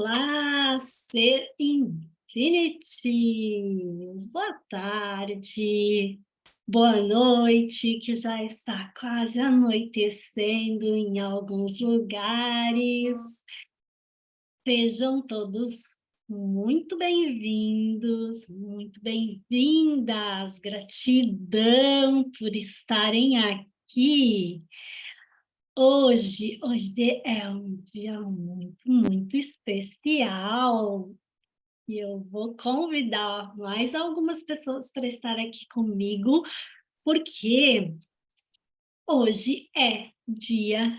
Olá, Ser Infinity! Boa tarde, boa noite, que já está quase anoitecendo em alguns lugares. Sejam todos muito bem-vindos, muito bem-vindas. Gratidão por estarem aqui. Hoje é um dia muito especial e eu vou convidar mais algumas pessoas para estar aqui comigo, porque hoje é dia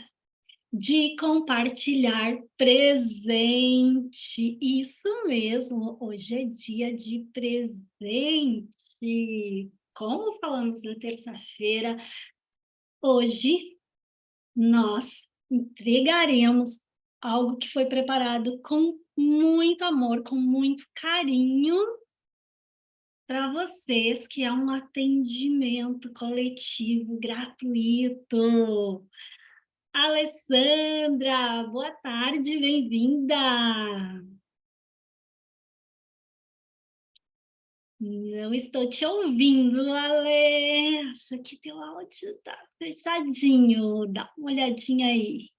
de compartilhar presente. Isso mesmo, hoje é dia de presente. Como falamos na terça-feira, hoje nós entregaremos algo que foi preparado com muito amor, com muito carinho para vocês, que é um atendimento coletivo gratuito. Alessandra, boa tarde, bem-vinda. Não estou te ouvindo, Ale. Acho que teu áudio está fechadinho. Dá uma olhadinha aí.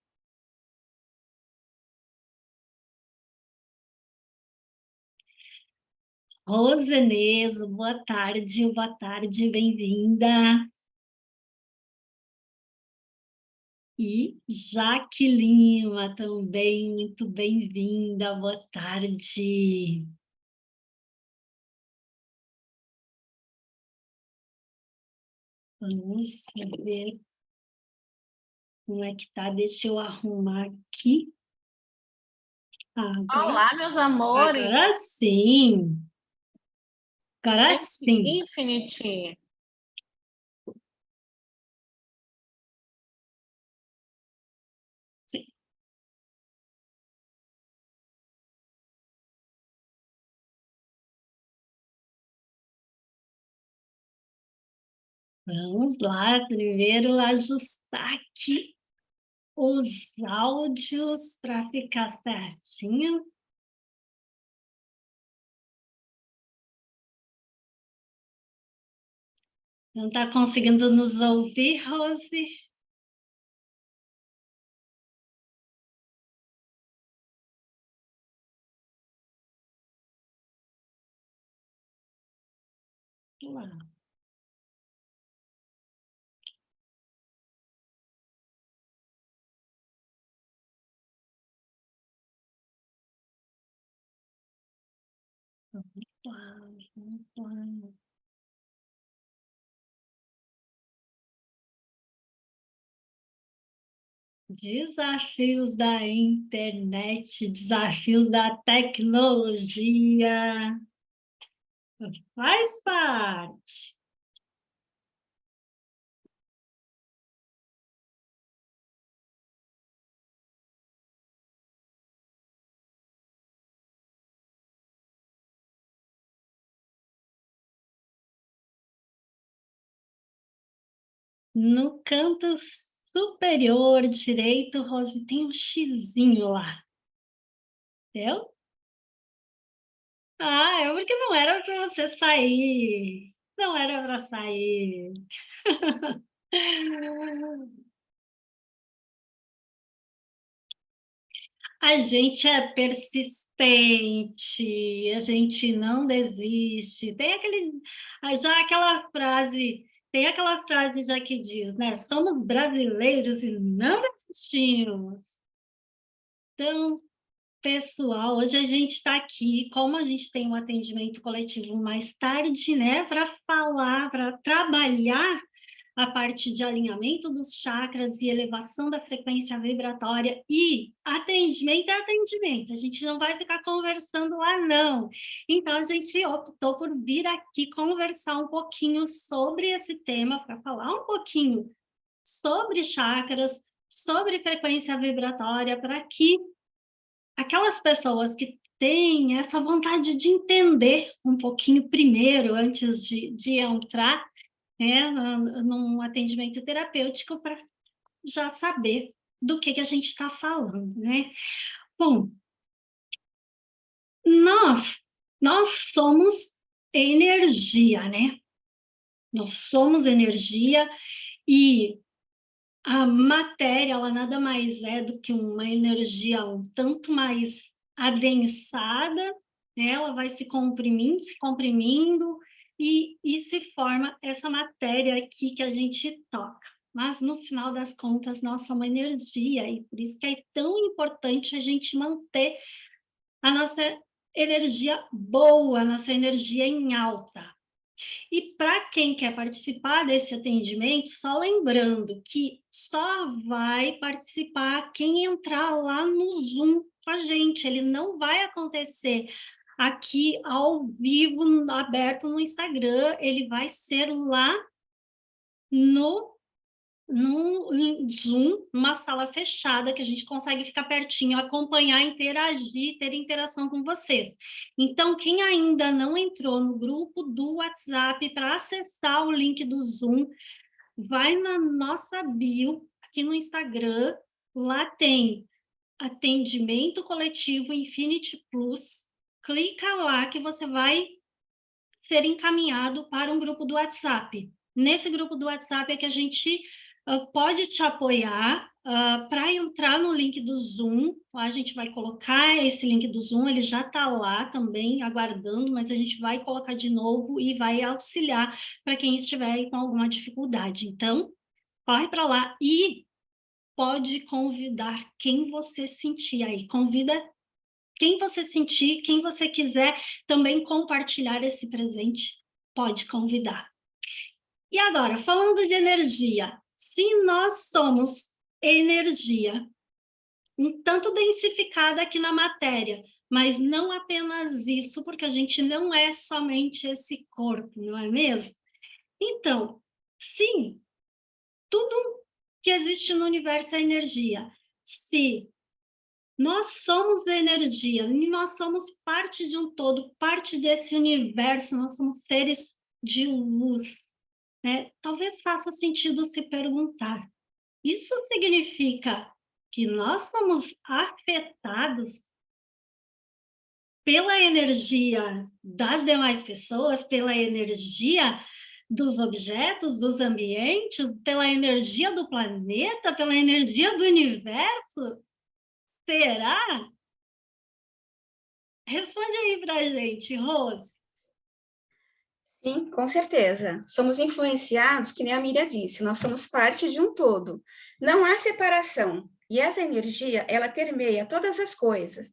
Roseneso, boa tarde, bem-vinda. E Jaque Lima também, muito bem-vinda, boa tarde. Vamos ver como é que tá, deixa eu arrumar aqui. Olá, meus amores! Agora sim! Agora sim! Infinity! Sim. Vamos lá, primeiro ajustar aqui os áudios para ficar certinho. Não está conseguindo nos ouvir, Rose? Lá. Vamos lá. Desafios da internet, desafios da tecnologia. Faz parte. No canto superior direito, Rose, tem um xizinho lá. Entendeu? Ah, é porque não era para você sair. Não era para sair. A gente é persistente, a gente não desiste. Tem aquela frase já que diz, né? Somos brasileiros e não desistimos. Então, pessoal, hoje a gente está aqui, como a gente tem um atendimento coletivo mais tarde, né? Para falar, para trabalhar a parte de alinhamento dos chakras e elevação da frequência vibratória, e atendimento é atendimento, a gente não vai ficar conversando lá, não. Então, a gente optou por vir aqui conversar um pouquinho sobre esse tema, para falar um pouquinho sobre chakras, sobre frequência vibratória, para que aquelas pessoas que têm essa vontade de entender um pouquinho primeiro, antes de entrar, né, num atendimento terapêutico, para já saber do que a gente está falando, né? Bom, somos energia, né? Nós somos energia e a matéria, ela nada mais é do que uma energia um tanto mais adensada, né? Ela vai se comprimindo, e se forma essa matéria aqui que a gente toca. Mas, no final das contas, nós somos energia, e por isso que é tão importante a gente manter a nossa energia boa, a nossa energia em alta. E para quem quer participar desse atendimento, só lembrando que só vai participar quem entrar lá no Zoom com a gente. Ele não vai acontecer aqui ao vivo, aberto no Instagram. Ele vai ser lá no Zoom, uma sala fechada, que a gente consegue ficar pertinho, acompanhar, interagir, ter interação com vocês. Então, quem ainda não entrou no grupo do WhatsApp para acessar o link do Zoom, vai na nossa bio, aqui no Instagram, lá tem atendimento coletivo Infinity Plus, clica lá que você vai ser encaminhado para um grupo do WhatsApp. Nesse grupo do WhatsApp é que a gente pode te apoiar para entrar no link do Zoom. Lá a gente vai colocar esse link do Zoom, ele já está lá também, aguardando, mas a gente vai colocar de novo e vai auxiliar para quem estiver com alguma dificuldade. Então, corre para lá e pode convidar quem você sentir aí. Convida quem você sentir, quem você quiser também compartilhar esse presente, pode convidar. E agora, falando de energia, se nós somos energia, um tanto densificada aqui na matéria, mas não apenas isso, porque a gente não é somente esse corpo, não é mesmo? Então, sim, tudo que existe no universo é energia. Se nós somos energia, e nós somos parte de um todo, parte desse universo, nós somos seres de luz, né? Talvez faça sentido se perguntar, isso significa que nós somos afetados pela energia das demais pessoas, pela energia dos objetos, dos ambientes, pela energia do planeta, pela energia do universo? Será? Responde aí para a gente, Rose. Sim, com certeza. Somos influenciados, que nem a Miriam disse, nós somos parte de um todo. Não há separação. E essa energia, ela permeia todas as coisas.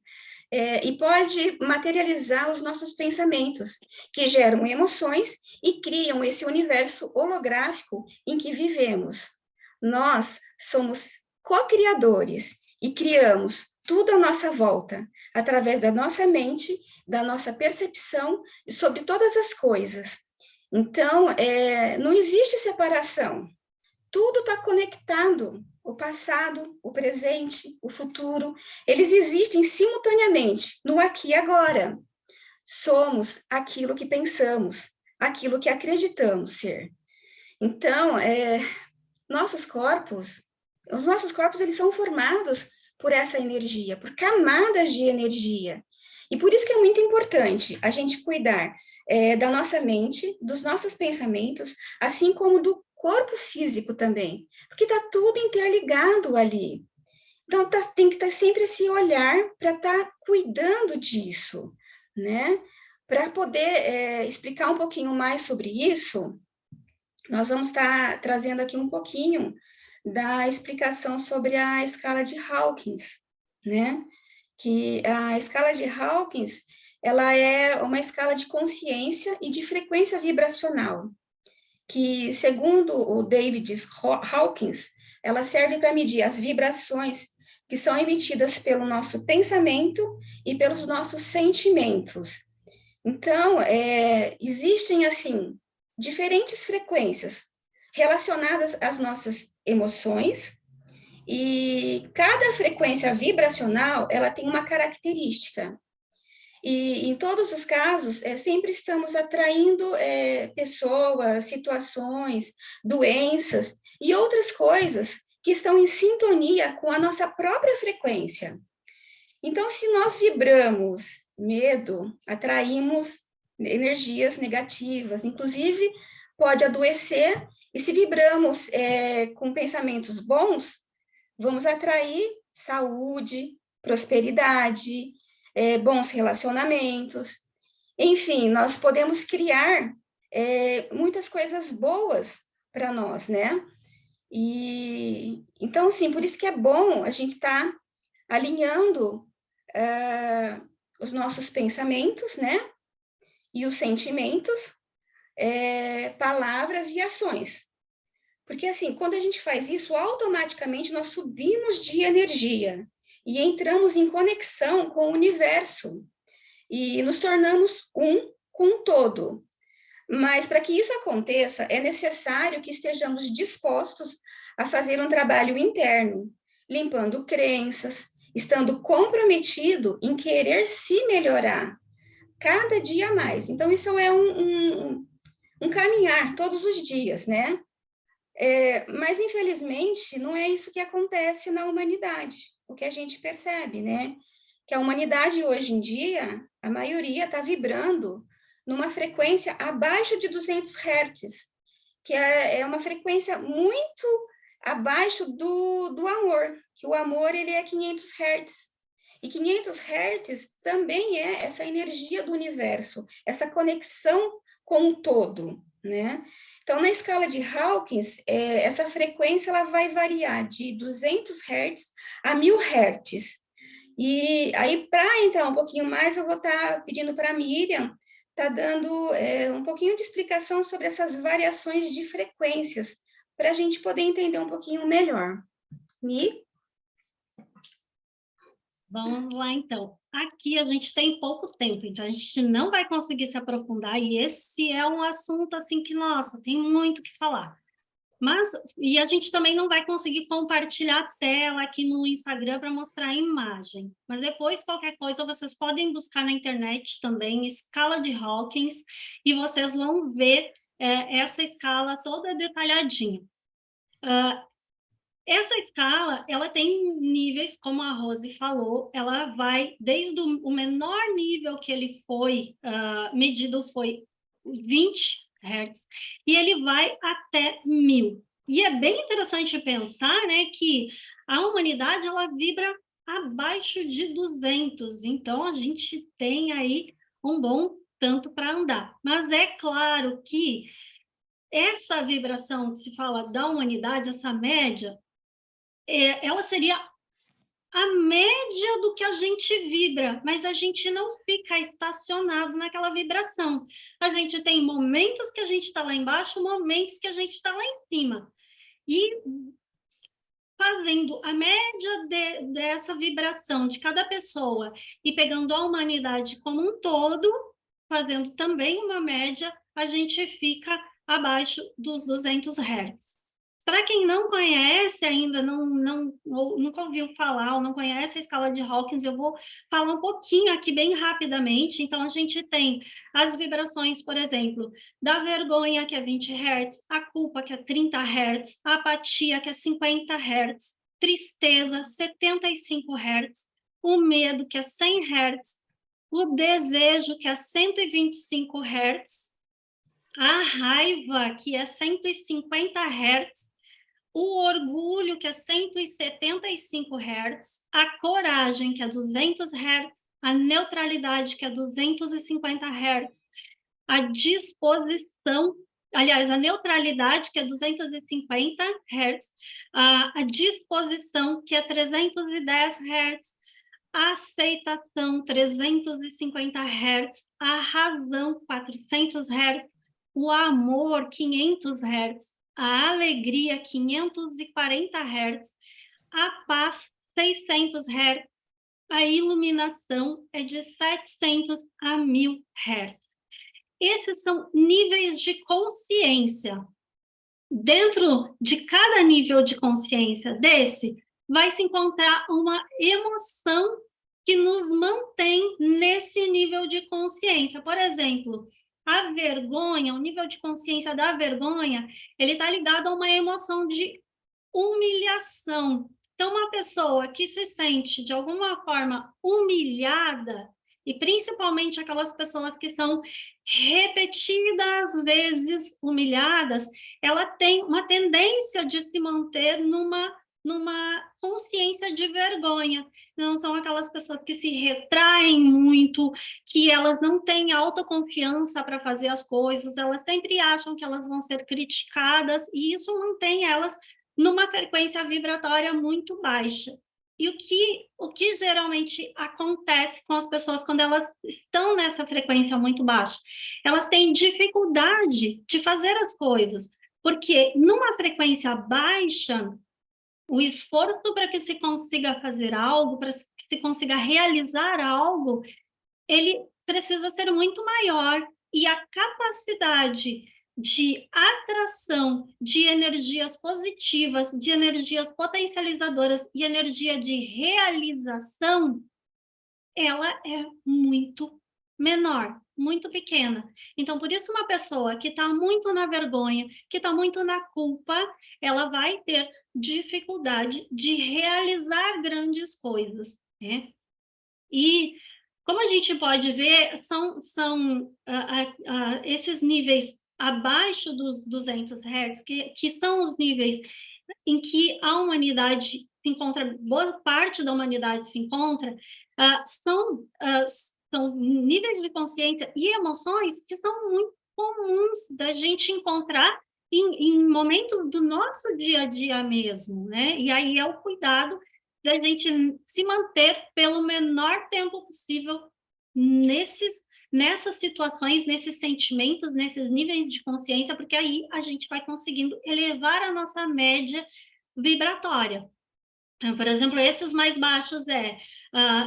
E pode materializar os nossos pensamentos, que geram emoções e criam esse universo holográfico em que vivemos. Nós somos co-criadores e criamos tudo à nossa volta, através da nossa mente, da nossa percepção sobre todas as coisas. Então, não existe separação. Tudo está conectado. O passado, o presente, o futuro, eles existem simultaneamente, no aqui e agora. Somos aquilo que pensamos, aquilo que acreditamos ser. Então, os nossos corpos, eles são formados por essa energia, por camadas de energia. E por isso que é muito importante a gente cuidar da nossa mente, dos nossos pensamentos, assim como do corpo físico também, porque está tudo interligado ali. Então, tem que estar sempre esse olhar para estar cuidando disso, né? Para poder explicar um pouquinho mais sobre isso, nós vamos estar trazendo aqui um pouquinho da explicação sobre a escala de Hawkins, né? Que a escala de Hawkins, ela é uma escala de consciência e de frequência vibracional, que, segundo o David Hawkins, ela serve para medir as vibrações que são emitidas pelo nosso pensamento e pelos nossos sentimentos. Então, existem, assim, diferentes frequências relacionadas às nossas emoções, e cada frequência vibracional, ela tem uma característica. E em todos os casos, sempre estamos atraindo pessoas, situações, doenças e outras coisas que estão em sintonia com a nossa própria frequência. Então, se nós vibramos medo, atraímos energias negativas, inclusive pode adoecer, e se vibramos com pensamentos bons, vamos atrair saúde, prosperidade, bons relacionamentos, enfim, nós podemos criar muitas coisas boas para nós, né? E então, assim, por isso que é bom a gente estar alinhando os nossos pensamentos, né? E os sentimentos, palavras e ações. Porque, assim, quando a gente faz isso, automaticamente nós subimos de energia e entramos em conexão com o universo e nos tornamos um com o todo. Mas, para que isso aconteça, é necessário que estejamos dispostos a fazer um trabalho interno, limpando crenças, estando comprometido em querer se melhorar cada dia mais. Então, isso é um caminhar todos os dias, né? Mas, infelizmente, não é isso que acontece na humanidade, o que a gente percebe, né? Que a humanidade, hoje em dia, a maioria está vibrando numa frequência abaixo de 200 Hz, que é uma frequência muito abaixo do amor, que o amor ele é 500 Hz. E 500 Hz também é essa energia do universo, essa conexão com o todo, né? Então, na escala de Hawkins, essa frequência ela vai variar de 200 Hz a 1000 Hz. E aí, para entrar um pouquinho mais, eu vou estar pedindo para a Miriam estar dando um pouquinho de explicação sobre essas variações de frequências, para a gente poder entender um pouquinho melhor. Mi? Vamos lá, então. Aqui a gente tem pouco tempo, então a gente não vai conseguir se aprofundar, e esse é um assunto, assim, que, nossa, tem muito o que falar. E a gente também não vai conseguir compartilhar a tela aqui no Instagram para mostrar a imagem. Mas depois, qualquer coisa, vocês podem buscar na internet também, escala de Hawkins, e vocês vão ver essa escala toda detalhadinha. Essa escala, ela tem níveis, como a Rose falou, ela vai desde o menor nível que ele foi medido foi 20 Hz, e ele vai até 1000. E é bem interessante pensar, né, que a humanidade, ela vibra abaixo de 200, então a gente tem aí um bom tanto para andar. Mas é claro que essa vibração que se fala da humanidade, essa média, ela seria a média do que a gente vibra, mas a gente não fica estacionado naquela vibração. A gente tem momentos que a gente está lá embaixo, momentos que a gente está lá em cima. E fazendo a média dessa vibração de cada pessoa e pegando a humanidade como um todo, fazendo também uma média, a gente fica abaixo dos 200 Hz. Para quem não conhece ainda, nunca ouviu falar ou não conhece a escala de Hawkins, eu vou falar um pouquinho aqui bem rapidamente. Então, a gente tem as vibrações, por exemplo, da vergonha, que é 20 Hz, a culpa, que é 30 Hz, a apatia, que é 50 Hz, tristeza, 75 Hz, o medo, que é 100 Hz, o desejo, que é 125 Hz, a raiva, que é 150 Hz, o orgulho, que é 175 Hz, a coragem, que é 200 Hz, a neutralidade, que é 250 Hz, a disposição, aliás, a neutralidade, que é 250 Hz, a disposição, que é 310 Hz, a aceitação, 350 Hz, a razão, 400 Hz, o amor, 500 Hz, a alegria, 540 Hz, a paz, 600 Hz, a iluminação é de 700 a 1000 Hz. Esses são níveis de consciência. Dentro de cada nível de consciência desse, vai se encontrar uma emoção que nos mantém nesse nível de consciência. Por exemplo, a vergonha, o nível de consciência da vergonha, ele está ligado a uma emoção de humilhação. Então, uma pessoa que se sente, de alguma forma, humilhada, e principalmente aquelas pessoas que são repetidas vezes humilhadas, ela tem uma tendência de se manter numa consciência de vergonha. Não são aquelas pessoas que se retraem muito, que elas não têm autoconfiança para fazer as coisas, elas sempre acham que elas vão ser criticadas, e isso mantém elas numa frequência vibratória muito baixa. E o que geralmente acontece com as pessoas quando elas estão nessa frequência muito baixa? Elas têm dificuldade de fazer as coisas, porque numa frequência baixa, o esforço para que se consiga fazer algo, para que se consiga realizar algo, ele precisa ser muito maior, e a capacidade de atração de energias positivas, de energias potencializadoras e energia de realização, ela é muito menor, muito pequena. Então, por isso, uma pessoa que está muito na vergonha, que está muito na culpa, ela vai ter dificuldade de realizar grandes coisas, né? E, como a gente pode ver, são esses níveis abaixo dos 200 Hz, que são os níveis em que a humanidade se encontra, boa parte da humanidade se encontra, são níveis de consciência e emoções que são muito comuns da gente encontrar em momentos do nosso dia a dia mesmo, né? E aí é o cuidado da gente se manter pelo menor tempo possível nessas situações, nesses sentimentos, nesses níveis de consciência, porque aí a gente vai conseguindo elevar a nossa média vibratória. Por exemplo, esses mais baixos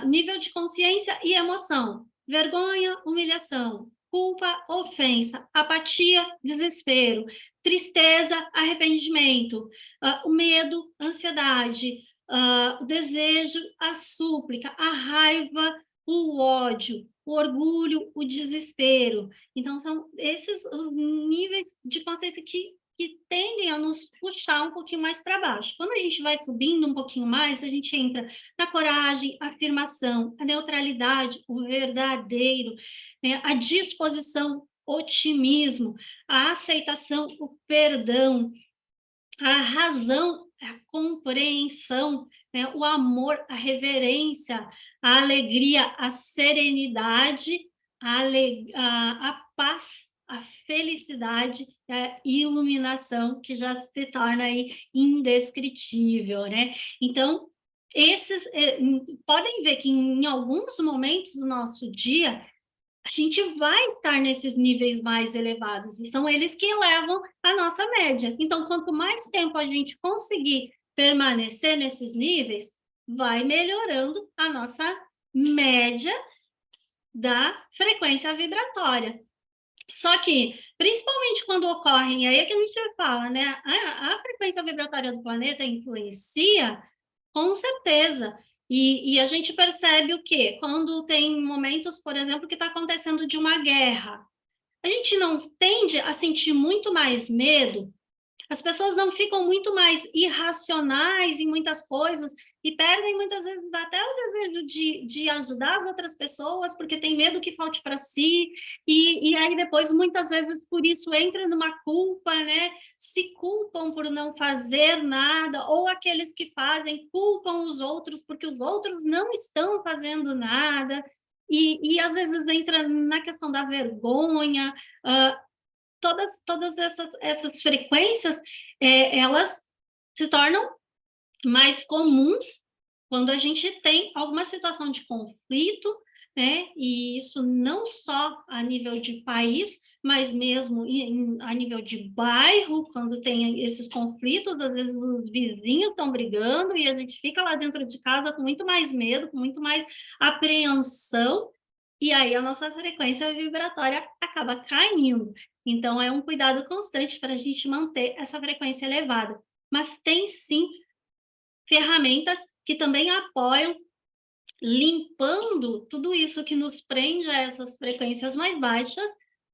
nível de consciência e emoção, vergonha, humilhação, culpa, ofensa, apatia, desespero, tristeza, arrependimento, o medo, ansiedade, o desejo, a súplica, a raiva, o ódio, o orgulho, o desespero. Então, são esses os níveis de consciência que tendem a nos puxar um pouquinho mais para baixo. Quando a gente vai subindo um pouquinho mais, a gente entra na coragem, a afirmação, a neutralidade, o verdadeiro, né? A disposição, otimismo, a aceitação, o perdão, a razão, a compreensão, né? O amor, a reverência, a alegria, a serenidade, a paz, a felicidade, a iluminação, que já se torna aí indescritível, né? Então, podem ver que em alguns momentos do nosso dia, a gente vai estar nesses níveis mais elevados, e são eles que elevam a nossa média. Então, quanto mais tempo a gente conseguir permanecer nesses níveis, vai melhorando a nossa média da frequência vibratória. Só que, principalmente quando ocorrem, aí é que a gente fala, né? A frequência vibratória do planeta influencia, com certeza. E a gente percebe o quê? Quando tem momentos, por exemplo, que está acontecendo de uma guerra. A gente não tende a sentir muito mais medo, as pessoas não ficam muito mais irracionais em muitas coisas e perdem muitas vezes até o desejo de ajudar as outras pessoas, porque tem medo que falte para si, e aí depois muitas vezes por isso entra numa culpa, né? Se culpam por não fazer nada, ou aqueles que fazem culpam os outros porque os outros não estão fazendo nada, e às vezes entra na questão da vergonha. Todas essas frequências, elas se tornam mais comuns quando a gente tem alguma situação de conflito, né? E isso não só a nível de país, mas mesmo a nível de bairro, quando tem esses conflitos, às vezes os vizinhos estão brigando e a gente fica lá dentro de casa com muito mais medo, com muito mais apreensão, e aí a nossa frequência vibratória acaba caindo. Então, é um cuidado constante para a gente manter essa frequência elevada. Mas tem, sim, ferramentas que também apoiam, limpando tudo isso que nos prende a essas frequências mais baixas,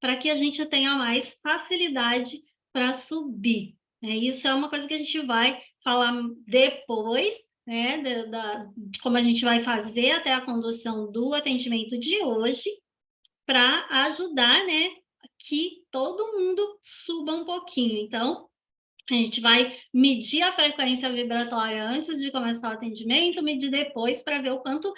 para que a gente tenha mais facilidade para subir. Isso é uma coisa que a gente vai falar depois, né, de como a gente vai fazer até a condução do atendimento de hoje, para ajudar, né, que todo mundo suba um pouquinho. Então, a gente vai medir a frequência vibratória antes de começar o atendimento, medir depois para ver o quanto,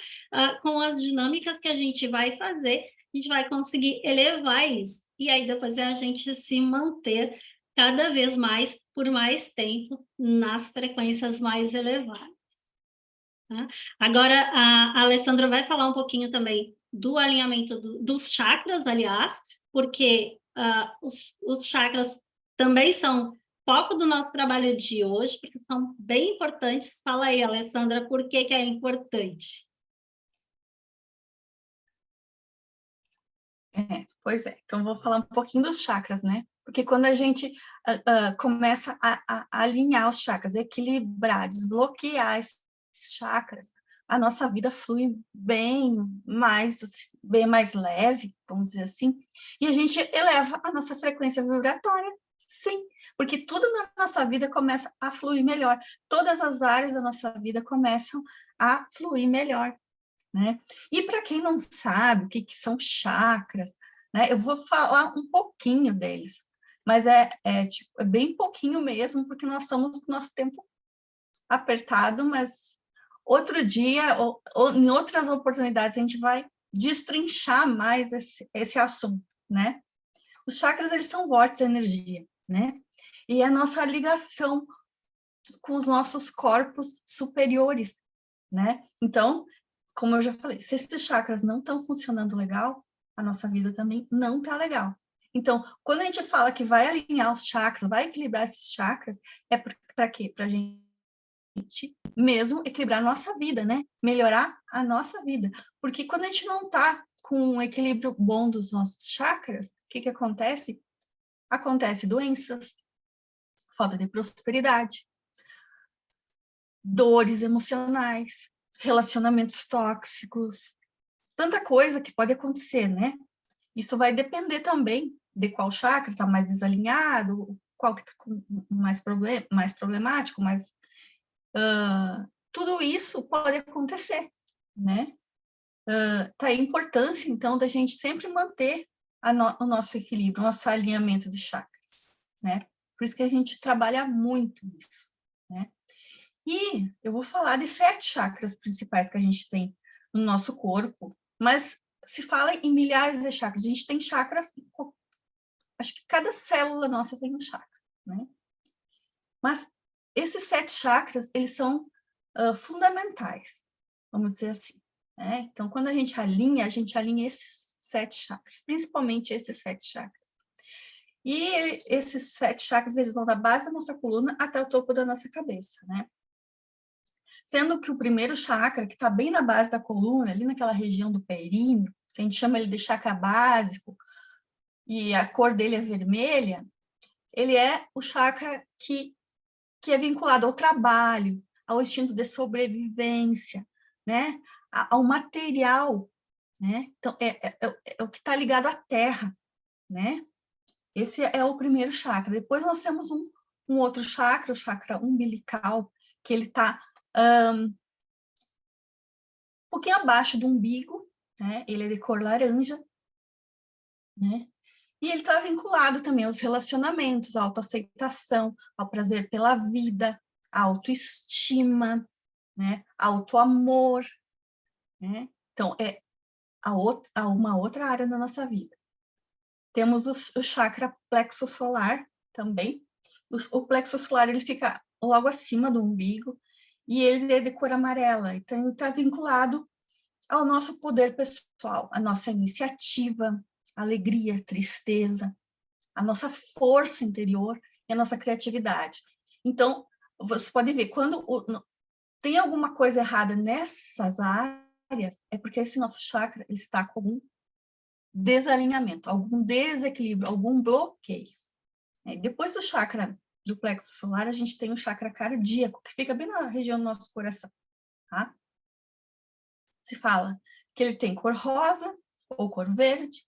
com as dinâmicas que a gente vai fazer, a gente vai conseguir elevar isso. E aí depois é a gente se manter cada vez mais, por mais tempo, nas frequências mais elevadas. Tá? Agora, a Alessandra vai falar um pouquinho também do alinhamento dos chakras, aliás, porque os chakras também são foco do nosso trabalho de hoje, porque são bem importantes. Fala aí, Alessandra, por que que é importante? Pois é, então vou falar um pouquinho dos chakras, né? Porque quando a gente começa a alinhar os chakras, equilibrar, desbloquear esses chakras, a nossa vida flui bem mais leve, vamos dizer assim, e a gente eleva a nossa frequência vibratória, sim, porque tudo na nossa vida começa a fluir melhor, todas as áreas da nossa vida começam a fluir melhor, né? E para quem não sabe o que são chakras, né, eu vou falar um pouquinho deles, mas é bem pouquinho mesmo, porque nós estamos com o nosso tempo apertado, mas outro dia, ou em outras oportunidades, a gente vai destrinchar mais esse assunto, né? Os chakras, eles são vórtices de energia, né? E a nossa ligação com os nossos corpos superiores, né? Então, como eu já falei, se esses chakras não estão funcionando legal, a nossa vida também não está legal. Então, quando a gente fala que vai alinhar os chakras, vai equilibrar esses chakras, é para quê? Para a gente mesmo equilibrar a nossa vida, né? Melhorar a nossa vida. Porque quando a gente não está com um equilíbrio bom dos nossos chakras, o que acontece? Acontece doenças, falta de prosperidade, dores emocionais, relacionamentos tóxicos, tanta coisa que pode acontecer, né? Isso vai depender também de qual chakra está mais desalinhado, qual que está mais problemático, tudo isso pode acontecer, né? Tá aí a importância, então, da gente sempre manter o nosso equilíbrio, o nosso alinhamento de chakras, né? Por isso que a gente trabalha muito nisso, né? E eu vou falar de 7 chakras principais que a gente tem no nosso corpo, mas se fala em milhares de chakras. A gente tem chakras, acho que cada célula nossa tem um chakra, né? Mas esses 7 chakras, eles são fundamentais, vamos dizer assim, né? Então, quando a gente alinha esses 7 chakras, principalmente esses 7 chakras. E esses 7 chakras, eles vão da base da nossa coluna até o topo da nossa cabeça, né? Sendo que o primeiro chakra, que está bem na base da coluna, ali naquela região do períneo, que a gente chama ele de chakra básico, e a cor dele é vermelha, ele é o chakra que é vinculado ao trabalho, ao instinto de sobrevivência, né? Ao material, né? Então, é o que está ligado à terra, né? Esse é o primeiro chakra. Depois nós temos um outro chakra, o chakra umbilical, que ele está um pouquinho abaixo do umbigo, né? Ele é de cor laranja, né? E ele está vinculado também aos relacionamentos, à autoaceitação, ao prazer pela vida, à autoestima, né? Autoamor, né? Então, é uma outra área da nossa vida. Temos o chakra plexo solar também. O plexo solar, ele fica logo acima do umbigo e ele é de cor amarela. Então, ele está vinculado ao nosso poder pessoal, a nossa iniciativa, alegria, tristeza, a nossa força interior e a nossa criatividade. Então, você pode ver, quando tem alguma coisa errada nessas áreas, é porque esse nosso chakra ele está com um desalinhamento, algum desequilíbrio, algum bloqueio. Depois do chakra do plexo solar, a gente tem o chakra cardíaco, que fica bem na região do nosso coração, tá? Se fala que ele tem cor rosa ou cor verde.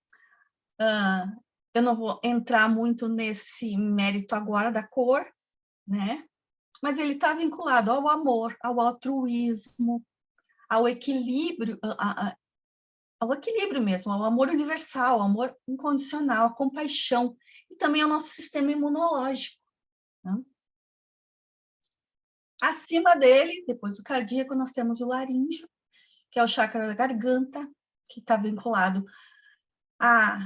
Eu não vou entrar muito nesse mérito agora da cor, né? mas ele está vinculado ao amor, ao altruísmo, ao equilíbrio, ao equilíbrio mesmo, ao amor universal, ao amor incondicional, à compaixão, e também ao nosso sistema imunológico. Né? Acima dele, depois do cardíaco, nós temos o laríngeo, que é o chakra da garganta, que está vinculado à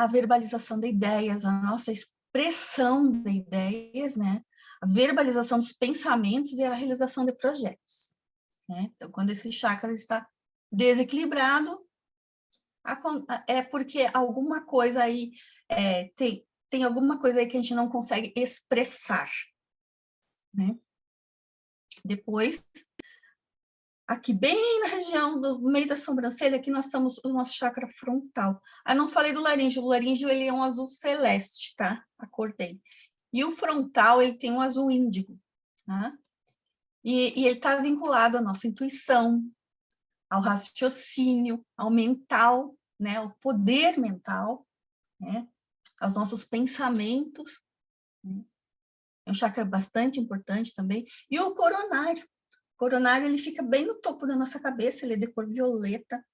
verbalização de ideias, à nossa expressão de ideias, né? A verbalização dos pensamentos e a realização de projetos. Né? Então, quando esse chakra está desequilibrado, é porque alguma coisa aí, tem alguma coisa aí que a gente não consegue expressar. Né? Depois, aqui bem na região do meio da sobrancelha, aqui nós temos o nosso chakra frontal. Não falei do laríngeo. O laríngeo, ele é um azul celeste, tá? A cor dele. E o frontal, ele tem um azul índigo, tá? E ele está vinculado à nossa intuição, ao raciocínio, ao mental, né? Ao poder mental, né? Aos nossos pensamentos. Né? É um chakra bastante importante também. E o coronário. O coronário, ele fica bem no topo da nossa cabeça, ele é de cor violeta.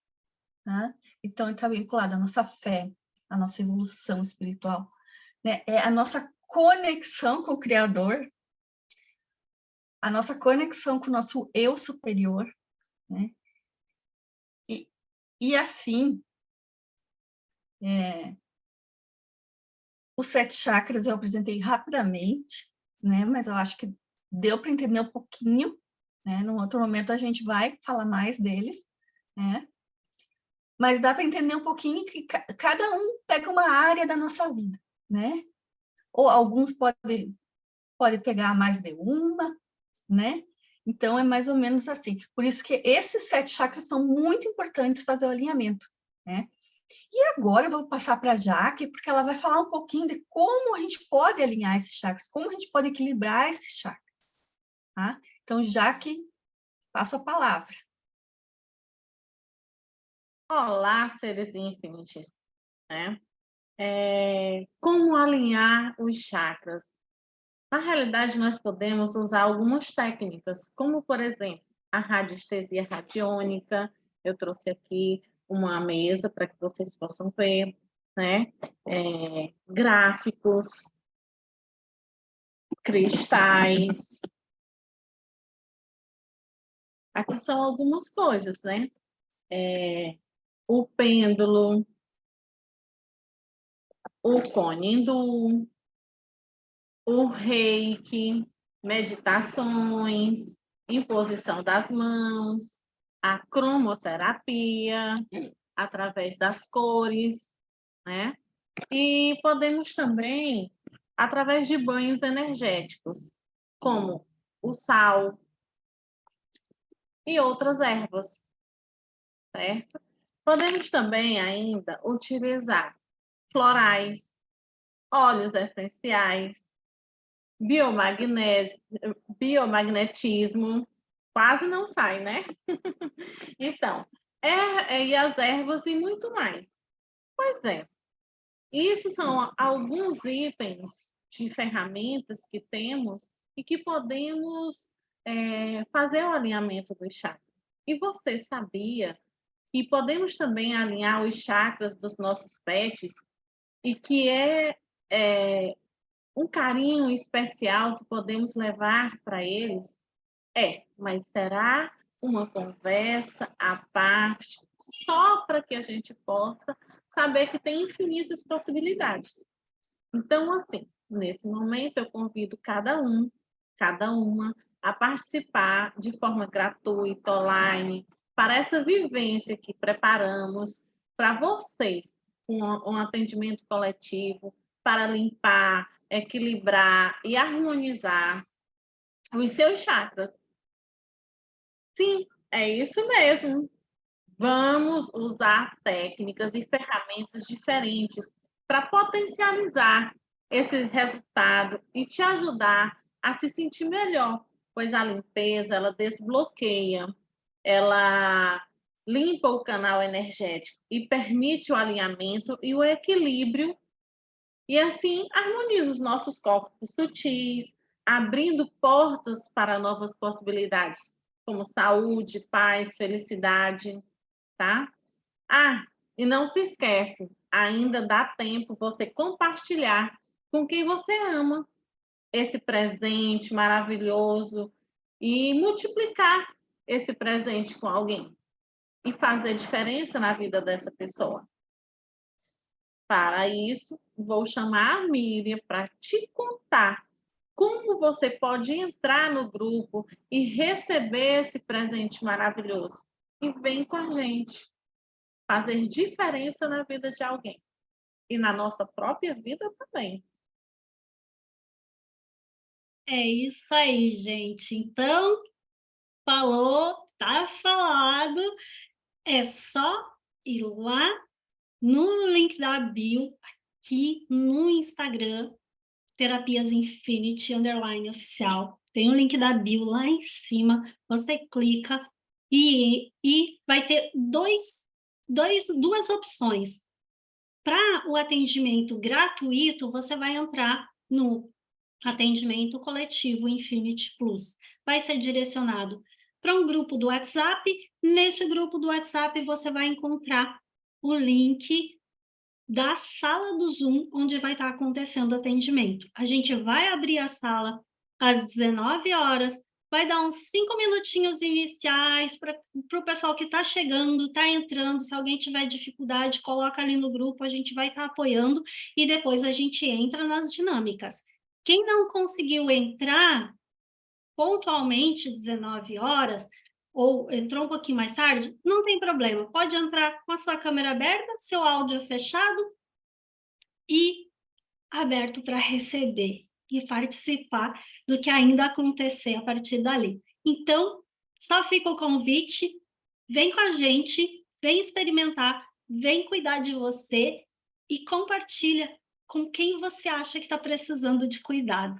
Tá? Então, ele está vinculado à nossa fé, à nossa evolução espiritual. Né? É a nossa conexão com o Criador, a nossa conexão com o nosso eu superior, né? E assim, os 7 chakras eu apresentei rapidamente, né? Mas eu acho que deu para entender um pouquinho, né? Num outro momento a gente vai falar mais deles, né? Mas dá para entender um pouquinho que cada um pega uma área da nossa vida, né? Ou alguns podem pegar mais de uma, né? Então, é mais ou menos assim. Por isso que esses 7 chakras são muito importantes fazer o alinhamento, né? E agora eu vou passar para a Jaque, porque ela vai falar um pouquinho de como a gente pode alinhar esses chakras, como a gente pode equilibrar esses chakras, tá? Então, Jaque, passo a palavra. Olá, seres infinitos, né? Como alinhar os chakras? Na realidade, nós podemos usar algumas técnicas, como, por exemplo, a radiestesia radiônica. Eu trouxe aqui uma mesa para que vocês possam ver, né? Gráficos, cristais. Aqui são algumas coisas, né? O pêndulo, o cone hindu, o reiki, meditações, imposição das mãos, a cromoterapia, através das cores, né? E podemos também, através de banhos energéticos, como o sal e outras ervas, certo? Podemos também ainda utilizar florais, óleos essenciais, biomagnetismo, quase não sai, né? Então, e as ervas e muito mais. Pois é, isso são alguns itens de ferramentas que temos e que podemos fazer o alinhamento dos chakras. E você sabia que podemos também alinhar os chakras dos nossos pets e que um carinho especial que podemos levar para eles? Mas será uma conversa à parte, só para que a gente possa saber que tem infinitas possibilidades. Então, assim, nesse momento eu convido cada uma, a participar de forma gratuita, online, para essa vivência que preparamos para vocês, um atendimento coletivo, para limpar, equilibrar e harmonizar os seus chakras. Sim, é isso mesmo. Vamos usar técnicas e ferramentas diferentes para potencializar esse resultado e te ajudar a se sentir melhor, pois a limpeza, ela desbloqueia, ela limpa o canal energético e permite o alinhamento e o equilíbrio, e assim harmoniza os nossos corpos sutis, abrindo portas para novas possibilidades, como saúde, paz, felicidade, tá? Ah, e não se esquece, ainda dá tempo você compartilhar com quem você ama esse presente maravilhoso e multiplicar esse presente com alguém e fazer diferença na vida dessa pessoa. Para isso, vou chamar a Miriam para te contar como você pode entrar no grupo e receber esse presente maravilhoso. E vem com a gente fazer diferença na vida de alguém e na nossa própria vida também. É isso aí, gente. Então, falou, tá falado. É só ir lá no link da bio, aqui no Instagram, Terapias Infinity _oficial. Tem o link da bio lá em cima. Você clica e vai ter duas opções. Para o atendimento gratuito, você vai entrar no atendimento coletivo Infinity Plus. Vai ser direcionado para um grupo do WhatsApp. Nesse grupo do WhatsApp, você vai encontrar o link da sala do Zoom, onde vai estar acontecendo o atendimento. A gente vai abrir a sala às 19 horas, vai dar uns 5 minutinhos iniciais para o pessoal que está chegando, está entrando. Se alguém tiver dificuldade, coloca ali no grupo, a gente vai estar apoiando e depois a gente entra nas dinâmicas. Quem não conseguiu entrar pontualmente 19 horas, ou entrou um pouquinho mais tarde, não tem problema. Pode entrar com a sua câmera aberta, seu áudio fechado e aberto para receber e participar do que ainda acontecer a partir dali. Então, só fica o convite, vem com a gente, vem experimentar, vem cuidar de você e compartilha com quem você acha que está precisando de cuidado.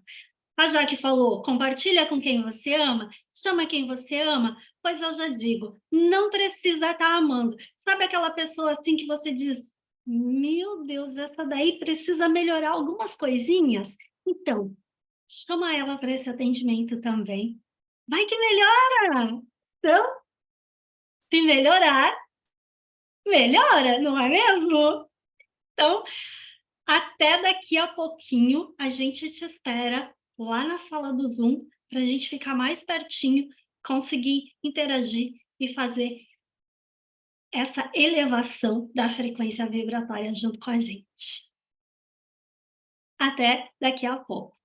A Jaque falou, compartilha com quem você ama, chama quem você ama, pois eu já digo, não precisa estar amando. Sabe aquela pessoa assim que você diz, meu Deus, essa daí precisa melhorar algumas coisinhas? Então, chama ela para esse atendimento também. Vai que melhora! Então, se melhorar, melhora, não é mesmo? Então, até daqui a pouquinho, a gente te espera lá na sala do Zoom, para a gente ficar mais pertinho, conseguir interagir e fazer essa elevação da frequência vibratória junto com a gente. Até daqui a pouco.